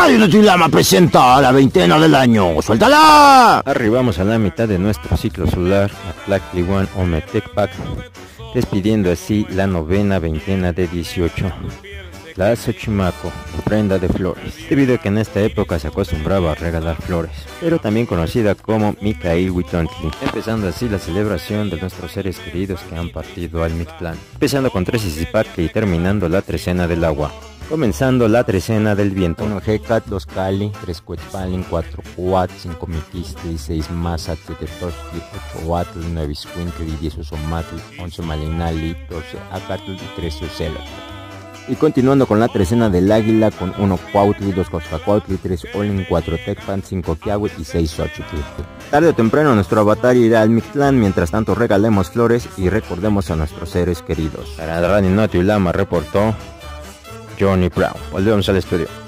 Radio Notilama presenta la veintena del año. ¡Suéltala! Arribamos a la mitad de nuestro ciclo solar, Atlactlihuan Ometecpac, despidiendo así la novena veintena de 18. La Xochimaco, ofrenda de flores, debido a que en esta época se acostumbraba a regalar flores, pero también conocida como Micailhuitontli, empezando así la celebración de nuestros seres queridos que han partido al Mictlán, empezando con 3 Izipatli y terminando la trecena del agua. Comenzando la trecena del viento. 1 Hecat, 2 Cali, 3 Cuetzpalin, 4 Cuat, 5 Miquistli, 6 Mazatl, 7 Tochtli, 8 Huatl, 9 Iscuintli, 10 Usomatl, 11 Malinali, 12 Acatl y 13 Ucelotl. Y continuando con la trecena del águila con 1 Cuautli, 2 Coxcacuautli, 3 Olin, 4 Tecpan, 5 Quiahuitl y 6 Xochitl. Tarde o temprano nuestro avatar irá al Mictlán, mientras tanto regalemos flores y recordemos a nuestros seres queridos. Para Radio Notilama reportó Johnny Brown. Volvemos al estudio.